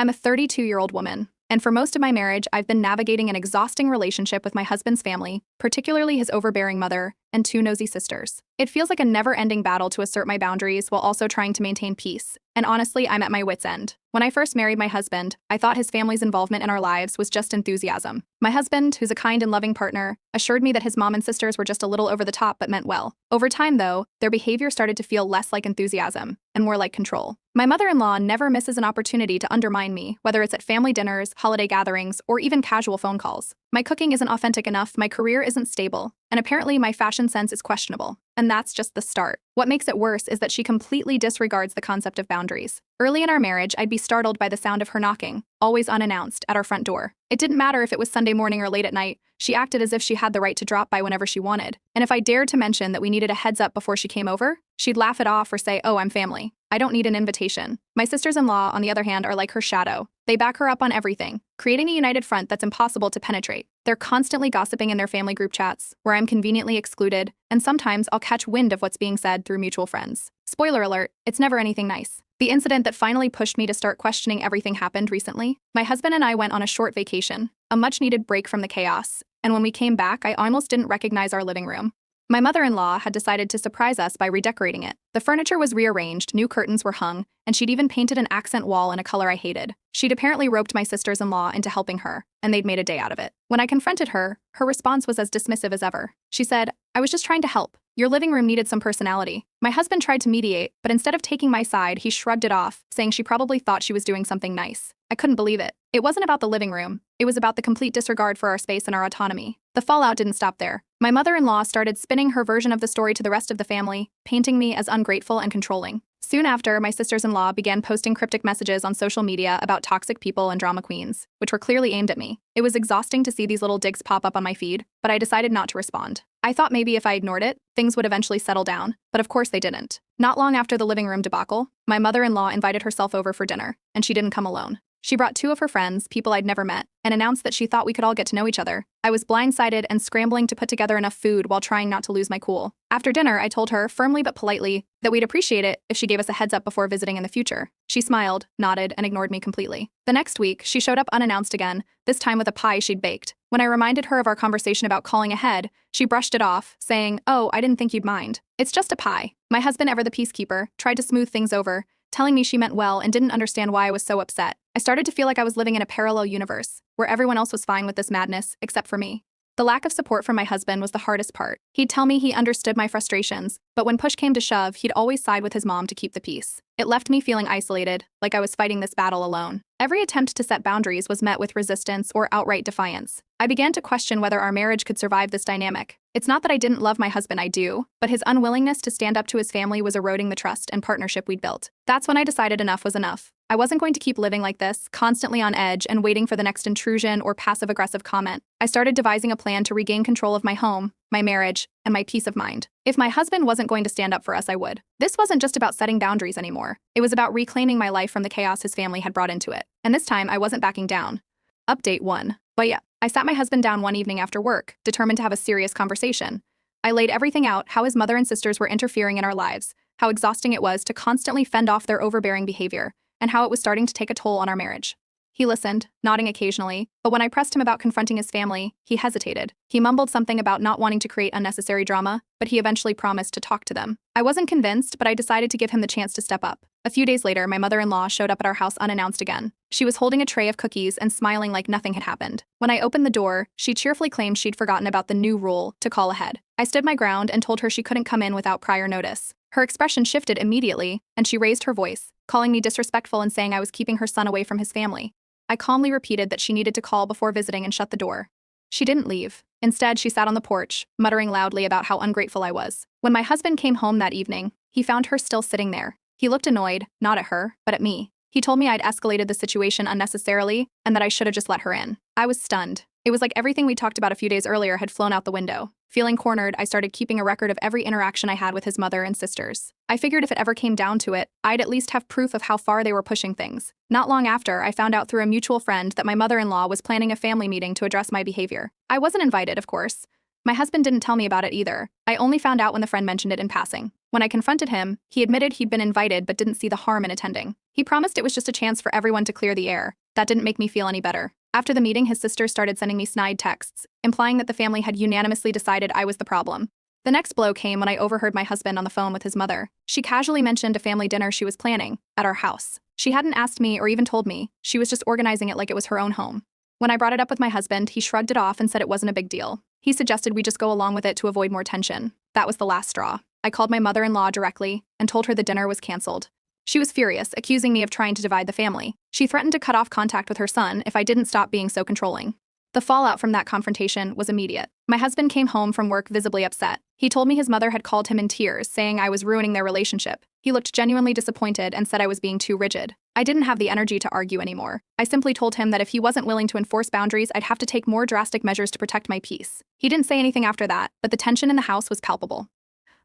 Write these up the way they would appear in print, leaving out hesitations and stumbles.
I'm a 32-year-old woman, and for most of my marriage, I've been navigating an exhausting relationship with my husband's family, particularly his overbearing mother and two nosy sisters. It feels like a never-ending battle to assert my boundaries while also trying to maintain peace, and honestly, I'm at my wit's end. When I first married my husband, I thought his family's involvement in our lives was just enthusiasm. My husband, who's a kind and loving partner, assured me that his mom and sisters were just a little over the top but meant well. Over time, though, their behavior started to feel less like enthusiasm and more like control. My mother-in-law never misses an opportunity to undermine me, whether it's at family dinners, holiday gatherings, or even casual phone calls. My cooking isn't authentic enough, my career isn't stable, and apparently my fashion sense is questionable. And that's just the start. What makes it worse is that she completely disregards the concept of boundaries. Early in our marriage, I'd be startled by the sound of her knocking, always unannounced, at our front door. It didn't matter if it was Sunday morning or late at night, she acted as if she had the right to drop by whenever she wanted. And if I dared to mention that we needed a heads up before she came over, she'd laugh it off or say, "Oh, I'm family. I don't need an invitation." My sisters-in-law, on the other hand, are like her shadow. They back her up on everything, creating a united front that's impossible to penetrate. They're constantly gossiping in their family group chats, where I'm conveniently excluded, and sometimes I'll catch wind of what's being said through mutual friends. Spoiler alert, it's never anything nice. The incident that finally pushed me to start questioning everything happened recently. My husband and I went on a short vacation, a much-needed break from the chaos, and when we came back, I almost didn't recognize our living room. My mother-in-law had decided to surprise us by redecorating it. The furniture was rearranged, new curtains were hung, and she'd even painted an accent wall in a color I hated. She'd apparently roped my sisters-in-law into helping her, and they'd made a day out of it. When I confronted her, her response was as dismissive as ever. She said, "I was just trying to help. Your living room needed some personality." My husband tried to mediate, but instead of taking my side, he shrugged it off, saying she probably thought she was doing something nice. I couldn't believe it. It wasn't about the living room. It was about the complete disregard for our space and our autonomy. The fallout didn't stop there. My mother-in-law started spinning her version of the story to the rest of the family, painting me as ungrateful and controlling. Soon after, my sisters-in-law began posting cryptic messages on social media about toxic people and drama queens, which were clearly aimed at me. It was exhausting to see these little digs pop up on my feed, but I decided not to respond. I thought maybe if I ignored it, things would eventually settle down, but of course they didn't. Not long after the living room debacle, my mother-in-law invited herself over for dinner, and she didn't come alone. She brought two of her friends, people I'd never met, and announced that she thought we could all get to know each other. I was blindsided and scrambling to put together enough food while trying not to lose my cool. After dinner, I told her, firmly but politely, that we'd appreciate it if she gave us a heads up before visiting in the future. She smiled, nodded, and ignored me completely. The next week, she showed up unannounced again, this time with a pie she'd baked. When I reminded her of our conversation about calling ahead, she brushed it off, saying, "Oh, I didn't think you'd mind. It's just a pie." My husband, ever the peacekeeper, tried to smooth things over, telling me she meant well and didn't understand why I was so upset. I started to feel like I was living in a parallel universe, where everyone else was fine with this madness, except for me. The lack of support from my husband was the hardest part. He'd tell me he understood my frustrations, but when push came to shove, he'd always side with his mom to keep the peace. It left me feeling isolated, like I was fighting this battle alone. Every attempt to set boundaries was met with resistance or outright defiance. I began to question whether our marriage could survive this dynamic. It's not that I didn't love my husband, I do, but his unwillingness to stand up to his family was eroding the trust and partnership we'd built. That's when I decided enough was enough. I wasn't going to keep living like this, constantly on edge and waiting for the next intrusion or passive-aggressive comment. I started devising a plan to regain control of my home, my marriage, and my peace of mind. If my husband wasn't going to stand up for us, I would. This wasn't just about setting boundaries anymore. It was about reclaiming my life from the chaos his family had brought into it. And this time, I wasn't backing down. Update 1. But yeah, I sat my husband down one evening after work, determined to have a serious conversation. I laid everything out, how his mother and sisters were interfering in our lives, how exhausting it was to constantly fend off their overbearing behavior, and how it was starting to take a toll on our marriage. He listened, nodding occasionally, but when I pressed him about confronting his family, he hesitated. He mumbled something about not wanting to create unnecessary drama, but he eventually promised to talk to them. I wasn't convinced, but I decided to give him the chance to step up. A few days later, my mother-in-law showed up at our house unannounced again. She was holding a tray of cookies and smiling like nothing had happened. When I opened the door, she cheerfully claimed she'd forgotten about the new rule to call ahead. I stood my ground and told her she couldn't come in without prior notice. Her expression shifted immediately, and she raised her voice, calling me disrespectful and saying I was keeping her son away from his family. I calmly repeated that she needed to call before visiting and shut the door. She didn't leave. Instead, she sat on the porch, muttering loudly about how ungrateful I was. When my husband came home that evening, he found her still sitting there. He looked annoyed, not at her, but at me. He told me I'd escalated the situation unnecessarily and that I should have just let her in. I was stunned. It was like everything we talked about a few days earlier had flown out the window. Feeling cornered, I started keeping a record of every interaction I had with his mother and sisters. I figured if it ever came down to it, I'd at least have proof of how far they were pushing things. Not long after, I found out through a mutual friend that my mother-in-law was planning a family meeting to address my behavior. I wasn't invited, of course. My husband didn't tell me about it either. I only found out when the friend mentioned it in passing. When I confronted him, he admitted he'd been invited but didn't see the harm in attending. He promised it was just a chance for everyone to clear the air. That didn't make me feel any better. After the meeting, his sister started sending me snide texts, implying that the family had unanimously decided I was the problem. The next blow came when I overheard my husband on the phone with his mother. She casually mentioned a family dinner she was planning at our house. She hadn't asked me or even told me. She was just organizing it like it was her own home. When I brought it up with my husband, he shrugged it off and said it wasn't a big deal. He suggested we just go along with it to avoid more tension. That was the last straw. I called my mother-in-law directly and told her the dinner was canceled. She was furious, accusing me of trying to divide the family. She threatened to cut off contact with her son if I didn't stop being so controlling. The fallout from that confrontation was immediate. My husband came home from work visibly upset. He told me his mother had called him in tears, saying I was ruining their relationship. He looked genuinely disappointed and said I was being too rigid. I didn't have the energy to argue anymore. I simply told him that if he wasn't willing to enforce boundaries, I'd have to take more drastic measures to protect my peace. He didn't say anything after that, but the tension in the house was palpable.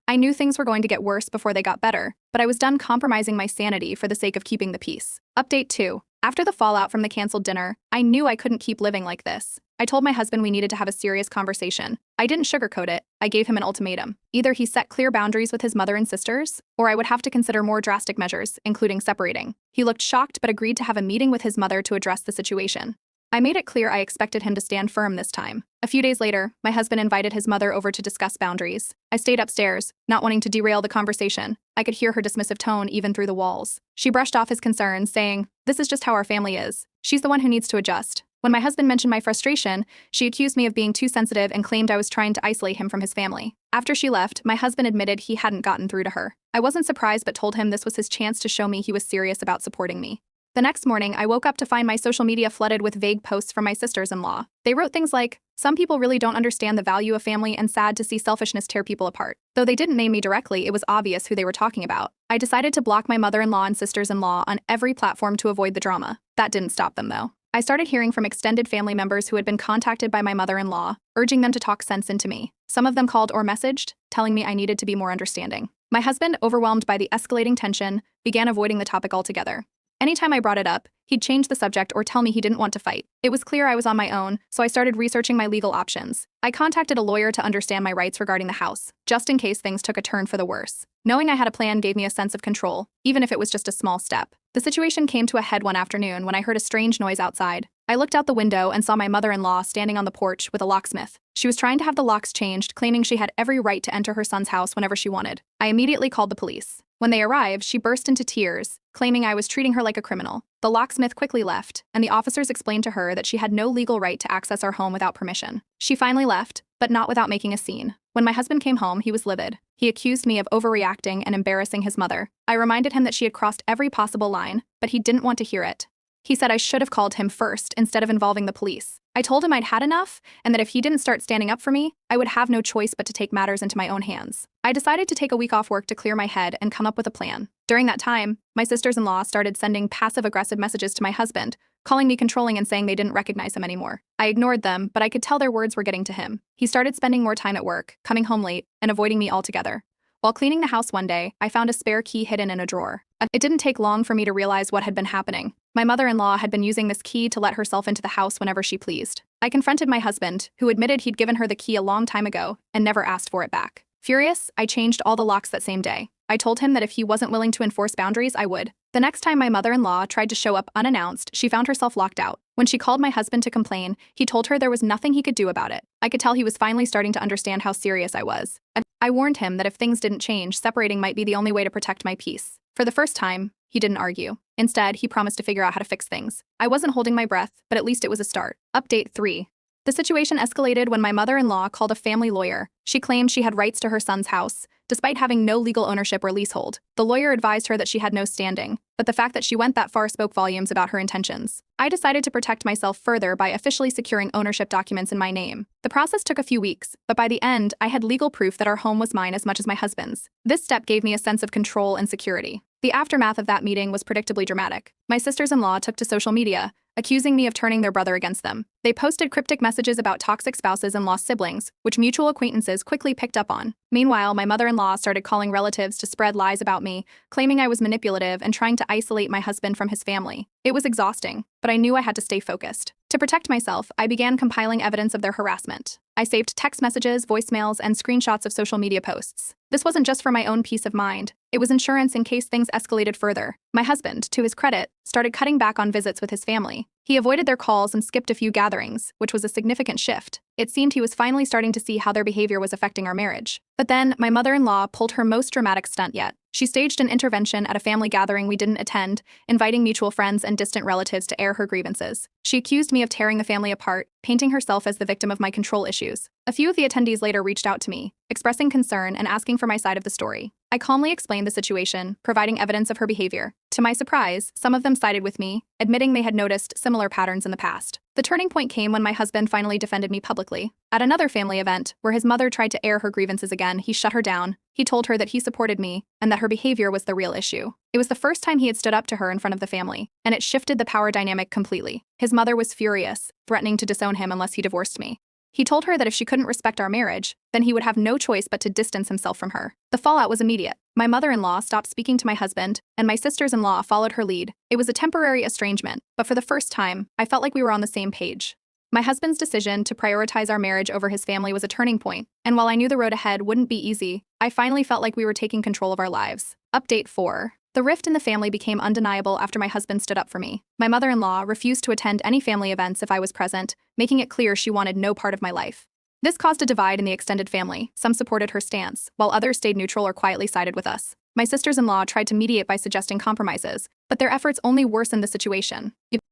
I knew things were going to get worse before they got better, but I was done compromising my sanity for the sake of keeping the peace. Update 2. After the fallout from the canceled dinner, I knew I couldn't keep living like this. I told my husband we needed to have a serious conversation. I didn't sugarcoat it. I gave him an ultimatum. Either he set clear boundaries with his mother and sisters, or I would have to consider more drastic measures, including separating. He looked shocked but agreed to have a meeting with his mother to address the situation. I made it clear I expected him to stand firm this time. A few days later, my husband invited his mother over to discuss boundaries. I stayed upstairs, not wanting to derail the conversation. I could hear her dismissive tone even through the walls. She brushed off his concerns, saying, "This is just how our family is. She's the one who needs to adjust." When my husband mentioned my frustration, she accused me of being too sensitive and claimed I was trying to isolate him from his family. After she left, my husband admitted he hadn't gotten through to her. I wasn't surprised but told him this was his chance to show me he was serious about supporting me. The next morning, I woke up to find my social media flooded with vague posts from my sisters-in-law. They wrote things like, "Some people really don't understand the value of family and sad to see selfishness tear people apart." Though they didn't name me directly, it was obvious who they were talking about. I decided to block my mother-in-law and sisters-in-law on every platform to avoid the drama. That didn't stop them, though. I started hearing from extended family members who had been contacted by my mother-in-law, urging them to talk sense into me. Some of them called or messaged, telling me I needed to be more understanding. My husband, overwhelmed by the escalating tension, began avoiding the topic altogether. Anytime I brought it up, he'd change the subject or tell me he didn't want to fight. It was clear I was on my own, so I started researching my legal options. I contacted a lawyer to understand my rights regarding the house, just in case things took a turn for the worse. Knowing I had a plan gave me a sense of control, even if it was just a small step. The situation came to a head one afternoon when I heard a strange noise outside. I looked out the window and saw my mother-in-law standing on the porch with a locksmith. She was trying to have the locks changed, claiming she had every right to enter her son's house whenever she wanted. I immediately called the police. When they arrived, she burst into tears, claiming I was treating her like a criminal. The locksmith quickly left, and the officers explained to her that she had no legal right to access our home without permission. She finally left, but not without making a scene. When my husband came home, he was livid. He accused me of overreacting and embarrassing his mother. I reminded him that she had crossed every possible line, but he didn't want to hear it. He said I should have called him first instead of involving the police. I told him I'd had enough, and that if he didn't start standing up for me, I would have no choice but to take matters into my own hands. I decided to take a week off work to clear my head and come up with a plan. During that time, my sisters-in-law started sending passive-aggressive messages to my husband, calling me controlling and saying they didn't recognize him anymore. I ignored them, but I could tell their words were getting to him. He started spending more time at work, coming home late, and avoiding me altogether. While cleaning the house one day, I found a spare key hidden in a drawer. It didn't take long for me to realize what had been happening. My mother-in-law had been using this key to let herself into the house whenever she pleased. I confronted my husband, who admitted he'd given her the key a long time ago and never asked for it back. Furious, I changed all the locks that same day. I told him that if he wasn't willing to enforce boundaries, I would. The next time my mother-in-law tried to show up unannounced, she found herself locked out. When she called my husband to complain, he told her there was nothing he could do about it. I could tell he was finally starting to understand how serious I was. I warned him that if things didn't change, separating might be the only way to protect my peace. For the first time, he didn't argue. Instead, he promised to figure out how to fix things. I wasn't holding my breath, but at least it was a start. Update 3. The situation escalated when my mother-in-law called a family lawyer. She claimed she had rights to her son's house, despite having no legal ownership or leasehold. The lawyer advised her that she had no standing, but the fact that she went that far spoke volumes about her intentions. I decided to protect myself further by officially securing ownership documents in my name. The process took a few weeks, but by the end, I had legal proof that our home was mine as much as my husband's. This step gave me a sense of control and security. The aftermath of that meeting was predictably dramatic. My sisters-in-law took to social media, accusing me of turning their brother against them. They posted cryptic messages about toxic spouses and lost siblings, which mutual acquaintances quickly picked up on. Meanwhile, my mother-in-law started calling relatives to spread lies about me, claiming I was manipulative and trying to isolate my husband from his family. It was exhausting, but I knew I had to stay focused. To protect myself, I began compiling evidence of their harassment. I saved text messages, voicemails, and screenshots of social media posts. This wasn't just for my own peace of mind. It was insurance in case things escalated further. My husband, to his credit, started cutting back on visits with his family. He avoided their calls and skipped a few gatherings, which was a significant shift. It seemed he was finally starting to see how their behavior was affecting our marriage. But then, my mother-in-law pulled her most dramatic stunt yet. She staged an intervention at a family gathering we didn't attend, inviting mutual friends and distant relatives to air her grievances. She accused me of tearing the family apart, painting herself as the victim of my control issues. A few of the attendees later reached out to me, expressing concern and asking for my side of the story. I calmly explained the situation, providing evidence of her behavior. To my surprise, some of them sided with me, admitting they had noticed similar patterns in the past. The turning point came when my husband finally defended me publicly. At another family event, where his mother tried to air her grievances again, he shut her down. He told her that he supported me and that her behavior was the real issue. It was the first time he had stood up to her in front of the family, and it shifted the power dynamic completely. His mother was furious, threatening to disown him unless he divorced me. He told her that if she couldn't respect our marriage, then he would have no choice but to distance himself from her. The fallout was immediate. My mother-in-law stopped speaking to my husband, and my sisters-in-law followed her lead. It was a temporary estrangement, but for the first time, I felt like we were on the same page. My husband's decision to prioritize our marriage over his family was a turning point, and while I knew the road ahead wouldn't be easy, I finally felt like we were taking control of our lives. Update 4. The rift in the family became undeniable after my husband stood up for me. My mother-in-law refused to attend any family events if I was present, making it clear she wanted no part of my life. This caused a divide in the extended family. Some supported her stance, while others stayed neutral or quietly sided with us. My sisters-in-law tried to mediate by suggesting compromises, but their efforts only worsened the situation.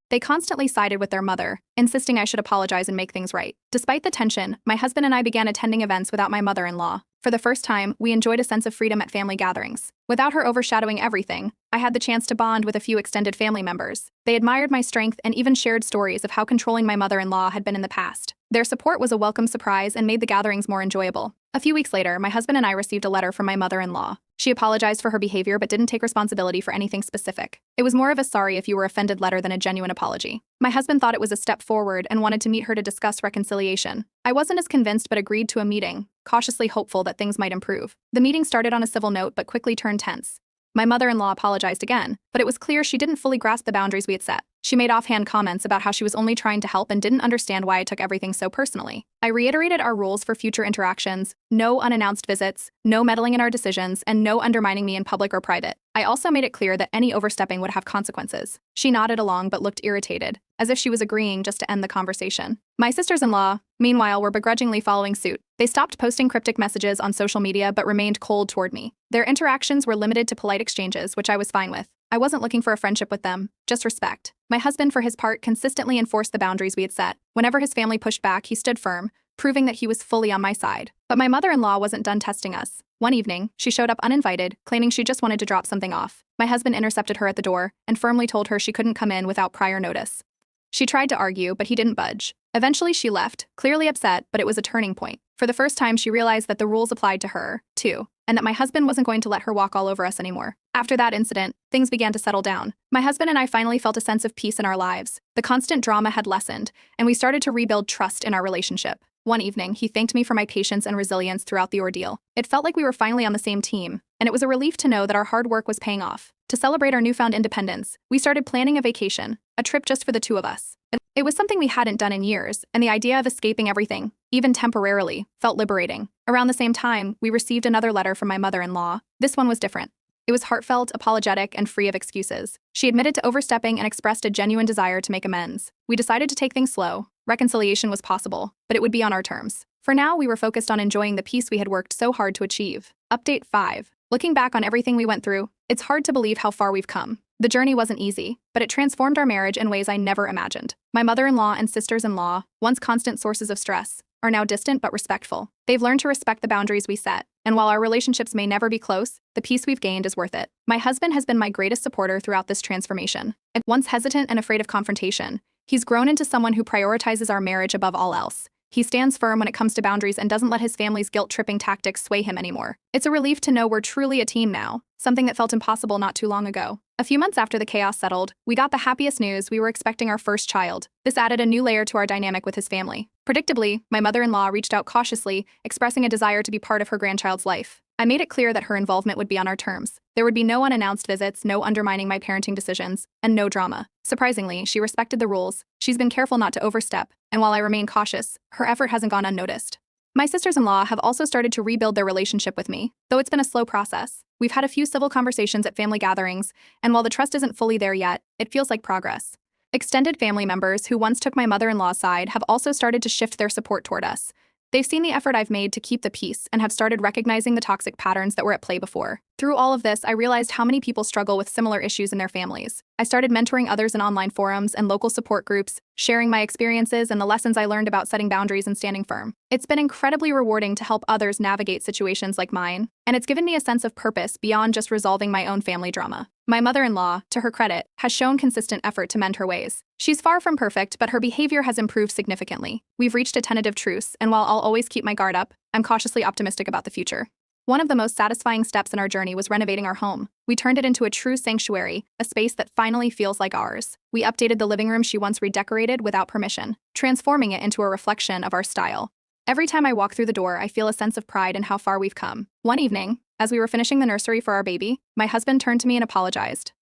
They constantly sided with their mother, insisting I should apologize and make things right. Despite the tension, my husband and I began attending events without my mother-in-law. For the first time, we enjoyed a sense of freedom at family gatherings. Without her overshadowing everything, I had the chance to bond with a few extended family members. They admired my strength and even shared stories of how controlling my mother-in-law had been in the past. Their support was a welcome surprise and made the gatherings more enjoyable. A few weeks later, my husband and I received a letter from my mother-in-law. She apologized for her behavior but didn't take responsibility for anything specific. It was more of a sorry if you were offended letter than a genuine apology. My husband thought it was a step forward and wanted to meet her to discuss reconciliation. I wasn't as convinced but agreed to a meeting, cautiously hopeful that things might improve. The meeting started on a civil note but quickly turned tense. My mother-in-law apologized again, but it was clear she didn't fully grasp the boundaries we had set. She made offhand comments about how she was only trying to help and didn't understand why I took everything so personally. I reiterated our rules for future interactions: no unannounced visits, no meddling in our decisions, and no undermining me in public or private. I also made it clear that any overstepping would have consequences. She nodded along but looked irritated, as if she was agreeing just to end the conversation. My sisters-in-law, meanwhile, were begrudgingly following suit. They stopped posting cryptic messages on social media but remained cold toward me. Their interactions were limited to polite exchanges, which I was fine with. I wasn't looking for a friendship with them, just respect. My husband, for his part, consistently enforced the boundaries we had set. Whenever his family pushed back, he stood firm, proving that he was fully on my side. But my mother-in-law wasn't done testing us. One evening, she showed up uninvited, claiming she just wanted to drop something off. My husband intercepted her at the door and firmly told her she couldn't come in without prior notice. She tried to argue, but he didn't budge. Eventually, she left, clearly upset, but it was a turning point. For the first time, she realized that the rules applied to her, too, and that my husband wasn't going to let her walk all over us anymore. After that incident, things began to settle down. My husband and I finally felt a sense of peace in our lives. The constant drama had lessened, and we started to rebuild trust in our relationship. One evening, he thanked me for my patience and resilience throughout the ordeal. It felt like we were finally on the same team, and it was a relief to know that our hard work was paying off. To celebrate our newfound independence, we started planning a vacation, a trip just for the two of us. It was something we hadn't done in years, and the idea of escaping everything, even temporarily, felt liberating. Around the same time, we received another letter from my mother-in-law. This one was different. It was heartfelt, apologetic, and free of excuses. She admitted to overstepping and expressed a genuine desire to make amends. We decided to take things slow. Reconciliation was possible, but it would be on our terms. For now, we were focused on enjoying the peace we had worked so hard to achieve. Update 5. Looking back on everything we went through, it's hard to believe how far we've come. The journey wasn't easy, but it transformed our marriage in ways I never imagined. My mother-in-law and sisters-in-law, once constant sources of stress, are now distant but respectful. They've learned to respect the boundaries we set, and while our relationships may never be close, the peace we've gained is worth it. My husband has been my greatest supporter throughout this transformation. Once hesitant and afraid of confrontation, he's grown into someone who prioritizes our marriage above all else. He stands firm when it comes to boundaries and doesn't let his family's guilt-tripping tactics sway him anymore. It's a relief to know we're truly a team now, something that felt impossible not too long ago. A few months after the chaos settled, we got the happiest news: we were expecting our first child. This added a new layer to our dynamic with his family. Predictably, my mother-in-law reached out cautiously, expressing a desire to be part of her grandchild's life. I made it clear that her involvement would be on our terms. There would be no unannounced visits, no undermining my parenting decisions, and no drama. Surprisingly, she respected the rules. She's been careful not to overstep, and while I remain cautious, her effort hasn't gone unnoticed. My sisters-in-law have also started to rebuild their relationship with me, though it's been a slow process. We've had a few civil conversations at family gatherings, and while the trust isn't fully there yet, it feels like progress. Extended family members who once took my mother-in-law's side have also started to shift their support toward us. They've seen the effort I've made to keep the peace and have started recognizing the toxic patterns that were at play before. Through all of this, I realized how many people struggle with similar issues in their families. I started mentoring others in online forums and local support groups, sharing my experiences and the lessons I learned about setting boundaries and standing firm. It's been incredibly rewarding to help others navigate situations like mine, and it's given me a sense of purpose beyond just resolving my own family drama. My mother-in-law, to her credit, has shown consistent effort to mend her ways. She's far from perfect, but her behavior has improved significantly. We've reached a tentative truce, and while I'll always keep my guard up, I'm cautiously optimistic about the future. One of the most satisfying steps in our journey was renovating our home. We turned it into a true sanctuary, a space that finally feels like ours. We updated the living room she once redecorated without permission, transforming it into a reflection of our style. Every time I walk through the door, I feel a sense of pride in how far we've come. One evening, as we were finishing the nursery for our baby, my husband turned to me and apologized.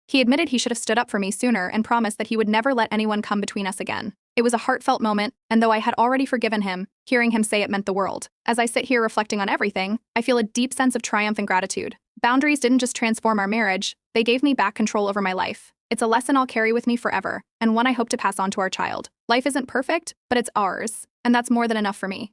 He admitted he should have stood up for me sooner and promised that he would never let anyone come between us again. It was a heartfelt moment, and though I had already forgiven him, hearing him say it meant the world. As I sit here reflecting on everything, I feel a deep sense of triumph and gratitude. Boundaries didn't just transform our marriage, they gave me back control over my life. It's a lesson I'll carry with me forever, and one I hope to pass on to our child. Life isn't perfect, but it's ours, and that's more than enough for me.